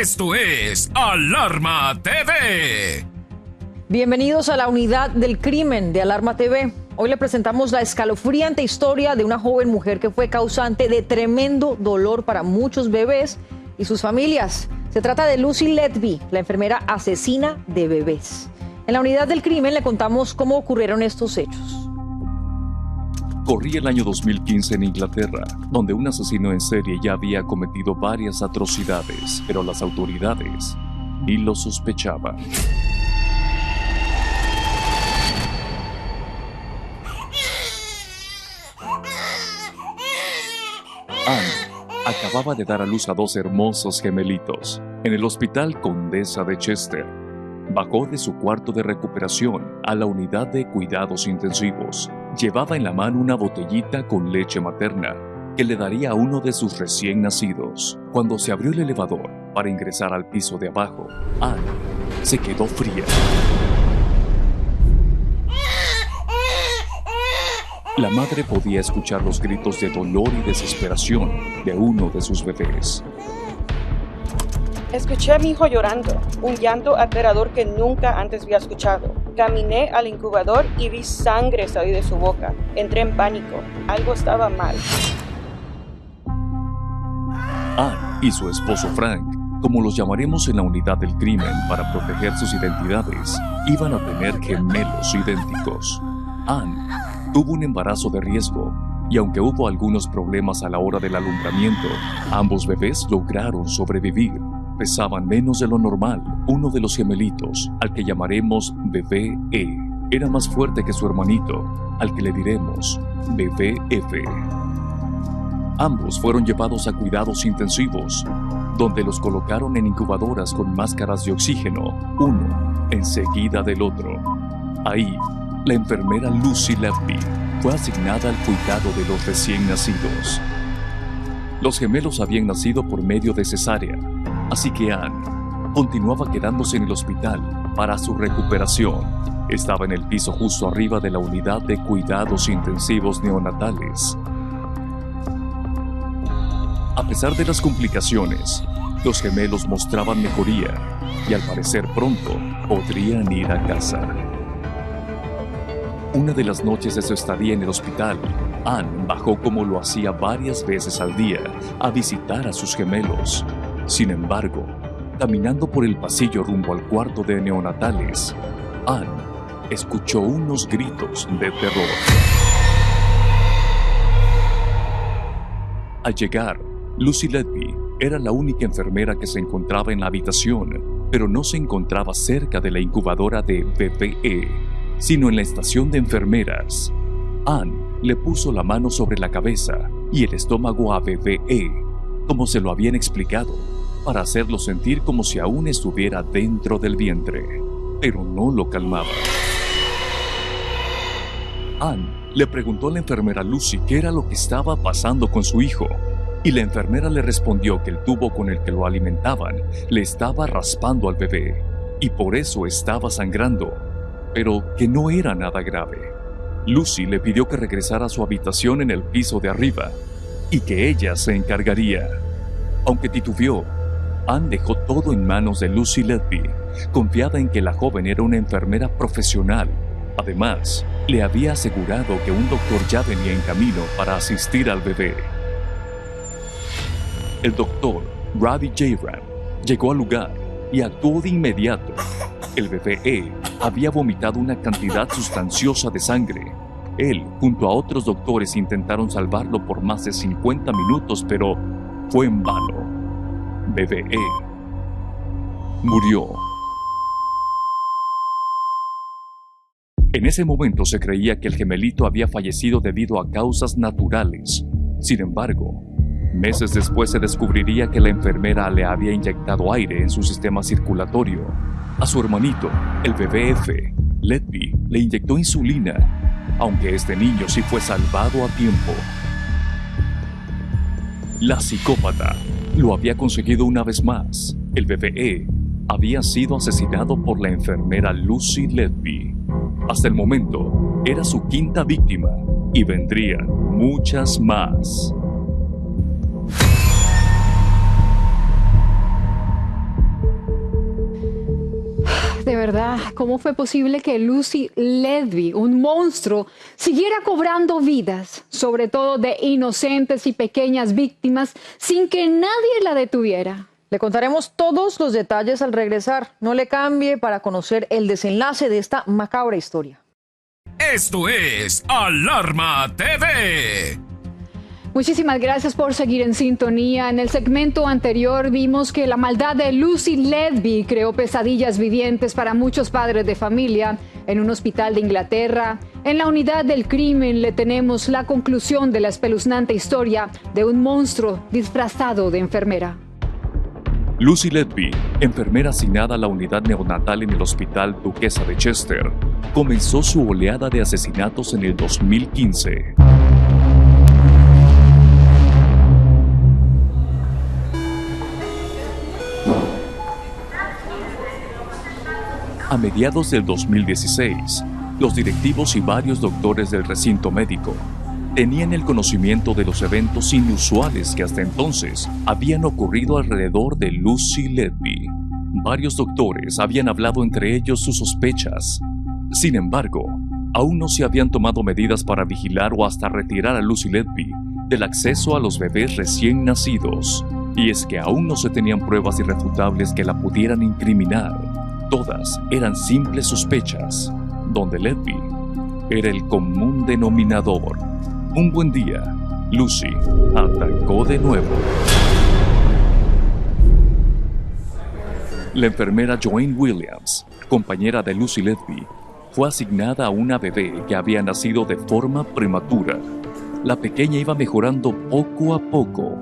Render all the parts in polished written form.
Esto es Alarma TV. Bienvenidos a la unidad del crimen de Alarma TV. Hoy le presentamos la escalofriante historia de una joven mujer que fue causante de tremendo dolor para muchos bebés y sus familias. Se trata de Lucy Letby, la enfermera asesina de bebés. En la unidad del crimen le contamos cómo ocurrieron estos hechos. Corría el año 2015 en Inglaterra, donde un asesino en serie ya había cometido varias atrocidades, pero las autoridades ni lo sospechaban. Anne acababa de dar a luz a dos hermosos gemelitos en el Hospital Condesa de Chester. Bajó de su cuarto de recuperación a la unidad de cuidados intensivos. Llevaba en la mano una botellita con leche materna que le daría a uno de sus recién nacidos. Cuando se abrió el elevador para ingresar al piso de abajo, Anne se quedó fría. La madre podía escuchar los gritos de dolor y desesperación de uno de sus bebés. Escuché a mi hijo llorando, un llanto aterrador que nunca antes había escuchado. Caminé al incubador y vi sangre salir de su boca. Entré en pánico. Algo estaba mal. Anne y su esposo Frank, como los llamaremos en la unidad del crimen para proteger sus identidades, iban a tener gemelos idénticos. Anne tuvo un embarazo de riesgo y aunque hubo algunos problemas a la hora del alumbramiento, ambos bebés lograron sobrevivir. Pesaban menos de lo normal. Uno de los gemelitos, al que llamaremos Bebé E, era más fuerte que su hermanito, al que le diremos Bebé F. Ambos fueron llevados a cuidados intensivos, donde los colocaron en incubadoras con máscaras de oxígeno, uno enseguida del otro. Ahí, la enfermera Lucy Letby fue asignada al cuidado de los recién nacidos. Los gemelos habían nacido por medio de cesárea, así que Anne continuaba quedándose en el hospital para su recuperación. Estaba en el piso justo arriba de la unidad de cuidados intensivos neonatales. A pesar de las complicaciones, los gemelos mostraban mejoría y al parecer pronto podrían ir a casa. Una de las noches de su estadía en el hospital, Anne bajó como lo hacía varias veces al día a visitar a sus gemelos. Sin embargo, caminando por el pasillo rumbo al cuarto de neonatales, Anne escuchó unos gritos de terror. Al llegar, Lucy Letby era la única enfermera que se encontraba en la habitación, pero no se encontraba cerca de la incubadora de Bebé E, sino en la estación de enfermeras. Anne le puso la mano sobre la cabeza y el estómago a Bebé E, como se lo habían explicado, para hacerlo sentir como si aún estuviera dentro del vientre, pero no lo calmaba. Anne le preguntó a la enfermera Lucy qué era lo que estaba pasando con su hijo, y la enfermera le respondió que el tubo con el que lo alimentaban le estaba raspando al bebé, y por eso estaba sangrando, pero que no era nada grave. Lucy le pidió que regresara a su habitación en el piso de arriba, y que ella se encargaría. Aunque titubeó, Anne dejó todo en manos de Lucy Letby, confiada en que la joven era una enfermera profesional. Además, le había asegurado que un doctor ya venía en camino para asistir al bebé. El doctor, Ravi Jayram, llegó al lugar y actuó de inmediato. El bebé E había vomitado una cantidad sustanciosa de sangre. Él, junto a otros doctores, intentaron salvarlo por más de 50 minutos, pero fue en vano. Bebé E murió. En ese momento se creía que el gemelito había fallecido debido a causas naturales. Sin embargo, meses después se descubriría que la enfermera le había inyectado aire en su sistema circulatorio. A su hermanito, el bebé F, Letby, le inyectó insulina, aunque este niño sí fue salvado a tiempo. La psicópata lo había conseguido una vez más. El bebé E había sido asesinado por la enfermera Lucy Letby. Hasta el momento, era su quinta víctima y vendrían muchas más. verdad, ¿cómo fue posible que Lucy Letby, un monstruo, siguiera cobrando vidas, sobre todo de inocentes y pequeñas víctimas, sin que nadie la detuviera? Le contaremos todos los detalles al regresar. No le cambie para conocer el desenlace de esta macabra historia. Esto es Alarma TV. Muchísimas gracias por seguir en sintonía. En el segmento anterior vimos que la maldad de Lucy Letby creó pesadillas vivientes para muchos padres de familia en un hospital de Inglaterra. En la unidad del crimen le tenemos la conclusión de la espeluznante historia de un monstruo disfrazado de enfermera. Lucy Letby, enfermera asignada a la unidad neonatal en el Hospital Duquesa de Chester, comenzó su oleada de asesinatos en el 2015. A mediados del 2016, los directivos y varios doctores del recinto médico tenían el conocimiento de los eventos inusuales que hasta entonces habían ocurrido alrededor de Lucy Letby. Varios doctores habían hablado entre ellos sus sospechas. Sin embargo, aún no se habían tomado medidas para vigilar o hasta retirar a Lucy Letby del acceso a los bebés recién nacidos. Y es que aún no se tenían pruebas irrefutables que la pudieran incriminar. Todas eran simples sospechas, donde Letby era el común denominador. Un buen día, Lucy atacó de nuevo. La enfermera Joanne Williams, compañera de Lucy Letby, fue asignada a una bebé que había nacido de forma prematura. La pequeña iba mejorando poco a poco.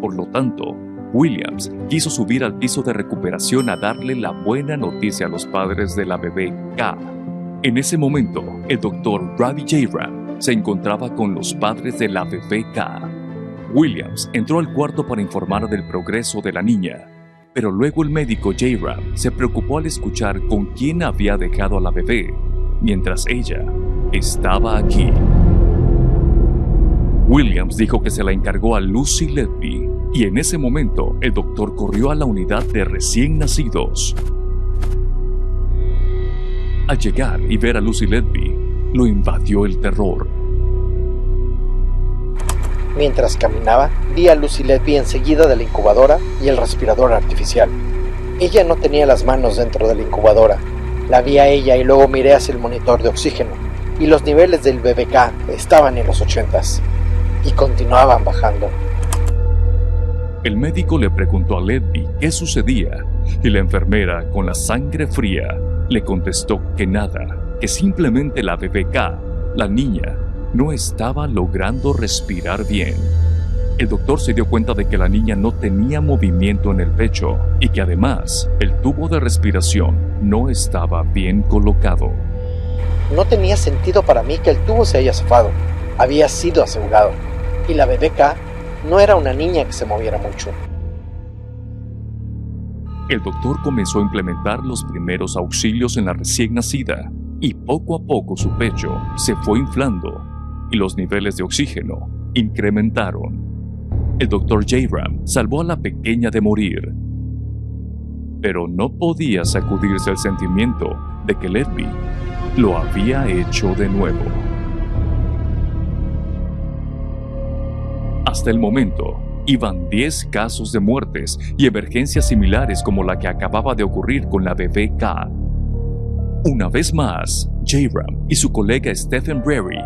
Por lo tanto, Williams quiso subir al piso de recuperación a darle la buena noticia a los padres de la bebé K. En ese momento, el doctor Ravi Jayram se encontraba con los padres de la bebé K. Williams entró al cuarto para informar del progreso de la niña, pero luego el médico Jayram se preocupó al escuchar con quién había dejado a la bebé, mientras ella estaba aquí. Williams dijo que se la encargó a Lucy Letby, y en ese momento el doctor corrió a la unidad de recién nacidos. Al llegar y ver a Lucy Letby, lo invadió el terror. Mientras caminaba, vi a Lucy Letby enseguida de la incubadora y el respirador artificial. Ella no tenía las manos dentro de la incubadora. La vi a ella y luego miré hacia el monitor de oxígeno, y los niveles del BBK estaban en los 80s, y continuaban bajando. El médico le preguntó a Letby qué sucedía, y la enfermera, con la sangre fría, le contestó que nada, que simplemente la bebé K, la niña, no estaba logrando respirar bien. El doctor se dio cuenta de que la niña no tenía movimiento en el pecho y que además el tubo de respiración no estaba bien colocado. No tenía sentido para mí que el tubo se haya zafado. Había sido asegurado. Y la bebé K no era una niña que se moviera mucho. El doctor comenzó a implementar los primeros auxilios en la recién nacida y poco a poco su pecho se fue inflando y los niveles de oxígeno incrementaron. El doctor Jayram salvó a la pequeña de morir, pero no podía sacudirse el sentimiento de que Letby lo había hecho de nuevo. Hasta el momento, iban 10 casos de muertes y emergencias similares como la que acababa de ocurrir con la bebé K. Una vez más, Jayram y su colega Stephen Brary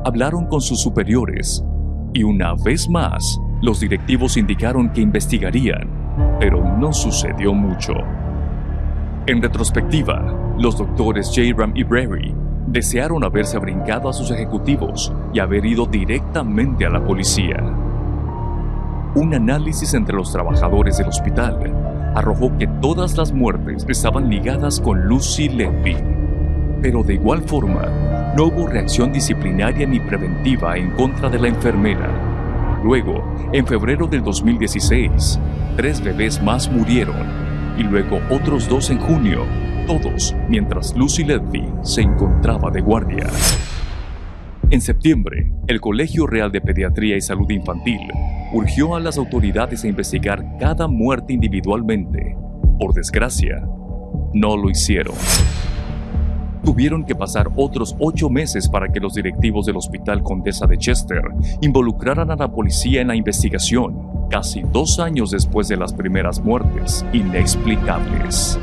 hablaron con sus superiores, y una vez más, los directivos indicaron que investigarían, pero no sucedió mucho. En retrospectiva, los doctores Jayram y Brary desearon haberse brincado a sus ejecutivos y haber ido directamente a la policía. Un análisis entre los trabajadores del hospital arrojó que todas las muertes estaban ligadas con Lucy Letby, pero de igual forma, no hubo reacción disciplinaria ni preventiva en contra de la enfermera. Luego, en febrero del 2016, 3 bebés más murieron, y luego otros 2 en junio, todos mientras Lucy Letby se encontraba de guardia. En septiembre, el Colegio Real de Pediatría y Salud Infantil urgió a las autoridades a investigar cada muerte individualmente. Por desgracia, no lo hicieron. Tuvieron que pasar otros 8 meses para que los directivos del Hospital Condesa de Chester involucraran a la policía en la investigación, casi 2 años después de las primeras muertes inexplicables.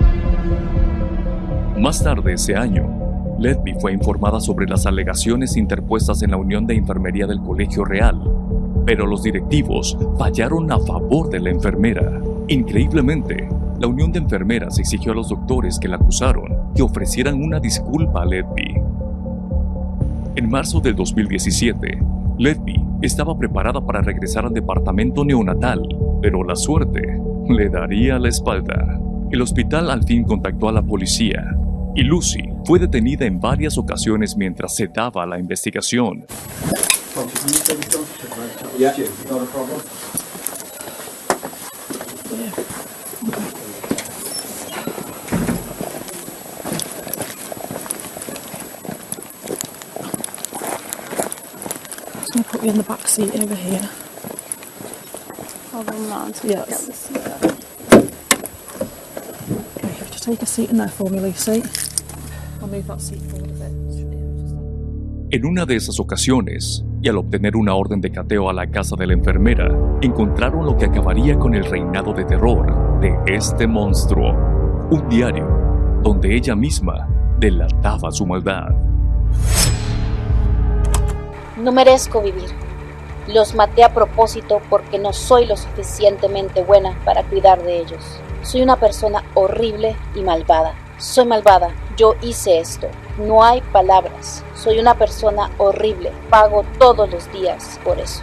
Más tarde ese año, Ledby fue informada sobre las alegaciones interpuestas en la Unión de Enfermería del Colegio Real, pero los directivos fallaron a favor de la enfermera. Increíblemente, la Unión de Enfermeras exigió a los doctores que la acusaron que ofrecieran una disculpa a Ledby. En marzo del 2017, Ledby estaba preparada para regresar al departamento neonatal, pero la suerte le daría la espalda. El hospital al fin contactó a la policía y Lucy fue detenida en varias ocasiones mientras se daba la investigación. I'm going to put you in the back seat over here. Hold on, Mom, so Yes. get the seat up. Okay, just take a seat in there for me, Lucy. I'll move that seat forward a bit. En una de esas ocasiones, y al obtener una orden de cateo a la casa de la enfermera, encontraron lo que acabaría con el reinado de terror de este monstruo. Un diario donde ella misma delataba su maldad. No merezco vivir. Los maté a propósito porque no soy lo suficientemente buena para cuidar de ellos. Soy una persona horrible y malvada. Soy malvada. Yo hice esto. No hay palabras. Soy una persona horrible. Pago todos los días por eso.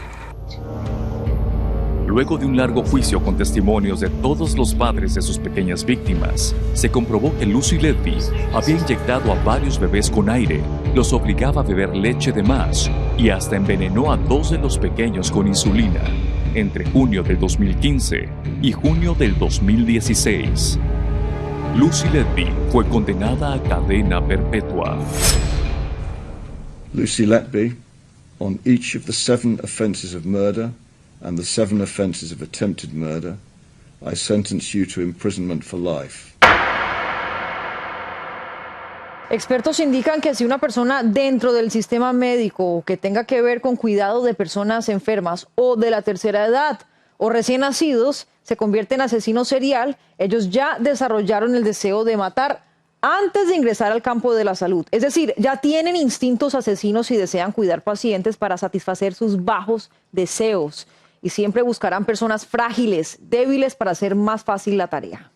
Luego de un largo juicio con testimonios de todos los padres de sus pequeñas víctimas, se comprobó que Lucy Ledby había inyectado a varios bebés con aire, los obligaba a beber leche de más y hasta envenenó a 2 de los pequeños con insulina entre junio del 2015 y junio del 2016. Lucy Ledby fue condenada a cadena perpetua. Lucy Ledby, on each of the 7 offences of murder and the 7 offences of attempted murder, I sentence you to imprisonment for life. Expertos indican que si una persona dentro del sistema médico que tenga que ver con cuidado de personas enfermas o de la tercera edad o recién nacidos se convierte en asesino serial, ellos ya desarrollaron el deseo de matar antes de ingresar al campo de la salud. Es decir, ya tienen instintos asesinos y desean cuidar pacientes para satisfacer sus bajos deseos. Y siempre buscarán personas frágiles, débiles para hacer más fácil la tarea.